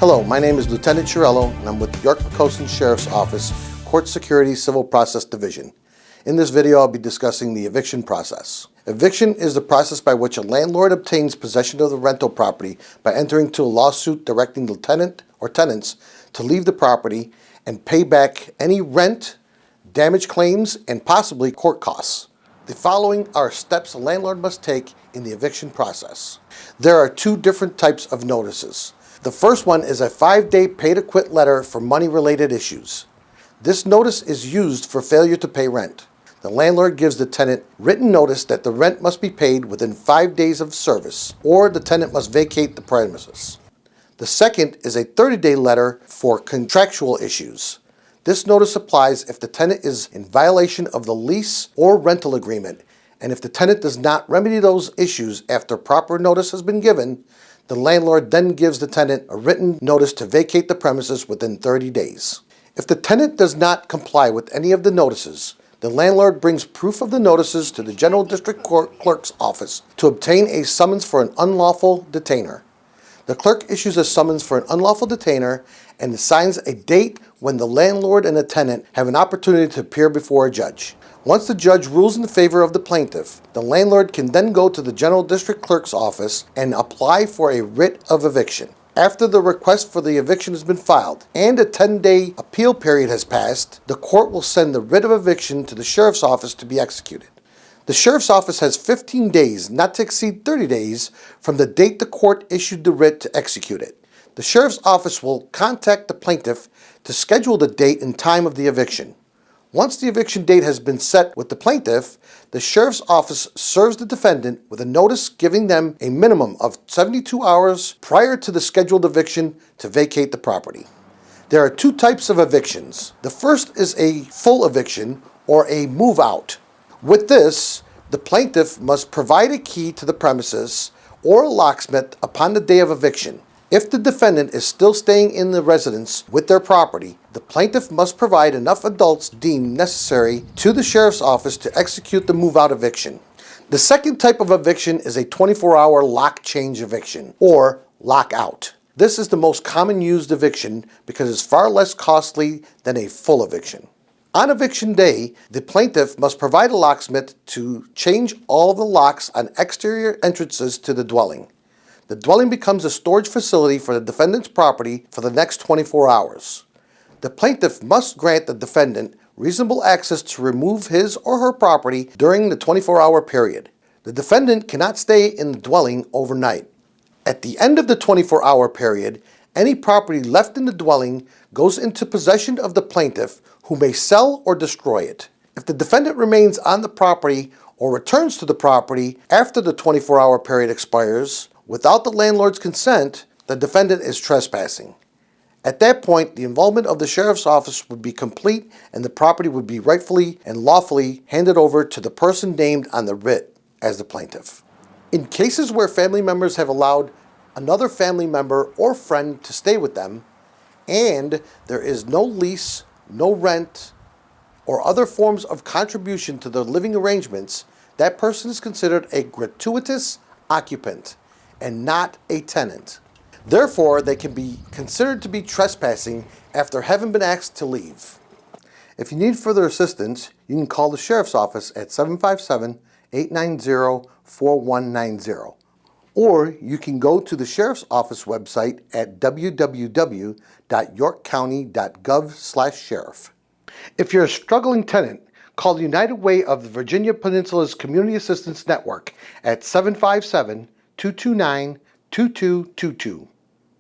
Hello, my name is Lieutenant Chiarello, and I'm with the York-Poquoson Sheriff's Office, Court Security Civil Process Division. In this video, I'll be discussing the eviction process. Eviction is the process by which a landlord obtains possession of the rental property by entering into a lawsuit directing the tenant or tenants to leave the property and pay back any rent, damage claims, and possibly court costs. The following are steps a landlord must take in the eviction process. There are two different types of notices. The first one is a 5-day pay-to-quit letter for money-related issues. This notice is used for failure to pay rent. The landlord gives the tenant written notice that the rent must be paid within 5 days of service, or the tenant must vacate the premises. The second is a 30-day letter for contractual issues. This notice applies if the tenant is in violation of the lease or rental agreement, and if the tenant does not remedy those issues after proper notice has been given, the landlord then gives the tenant a written notice to vacate the premises within 30 days. If the tenant does not comply with any of the notices, the landlord brings proof of the notices to the General District Court Clerk's office to obtain a summons for an unlawful detainer. The clerk issues a summons for an unlawful detainer and assigns a date when the landlord and the tenant have an opportunity to appear before a judge. Once the judge rules in favor of the plaintiff, the landlord can then go to the General District Clerk's office and apply for a writ of eviction. After the request for the eviction has been filed and a 10-day appeal period has passed, the court will send the writ of eviction to the Sheriff's Office to be executed. The Sheriff's Office has 15 days, not to exceed 30 days, from the date the court issued the writ to execute it. The Sheriff's Office will contact the plaintiff to schedule the date and time of the eviction. Once the eviction date has been set with the plaintiff, the Sheriff's Office serves the defendant with a notice giving them a minimum of 72 hours prior to the scheduled eviction to vacate the property. There are two types of evictions. The first is a full eviction or a move-out. With this, the plaintiff must provide a key to the premises or a locksmith upon the day of eviction. If the defendant is still staying in the residence with their property, the plaintiff must provide enough adults deemed necessary to the Sheriff's Office to execute the move-out eviction. The second type of eviction is a 24-hour lock-change eviction, or lock-out. This is the most common used eviction because it's far less costly than a full eviction. On eviction day, the plaintiff must provide a locksmith to change all the locks on exterior entrances to the dwelling. The dwelling becomes a storage facility for the defendant's property for the next 24 hours. The plaintiff must grant the defendant reasonable access to remove his or her property during the 24-hour period. The defendant cannot stay in the dwelling overnight. At the end of the 24-hour period, any property left in the dwelling goes into possession of the plaintiff, who may sell or destroy it. If the defendant remains on the property or returns to the property after the 24-hour period expires, without the landlord's consent, the defendant is trespassing. At that point, the involvement of the Sheriff's Office would be complete and the property would be rightfully and lawfully handed over to the person named on the writ as the plaintiff. In cases where family members have allowed another family member or friend to stay with them, and there is no lease, no rent, or other forms of contribution to the living arrangements, that person is considered a gratuitous occupant and not a tenant. Therefore, they can be considered to be trespassing after having been asked to leave. If you need further assistance, you can call the Sheriff's Office at 757-890-4190. Or you can go to the Sheriff's Office website at www.yorkcounty.gov/sheriff. If you're a struggling tenant, call the United Way of the Virginia Peninsula's Community Assistance Network at 757-229-2222.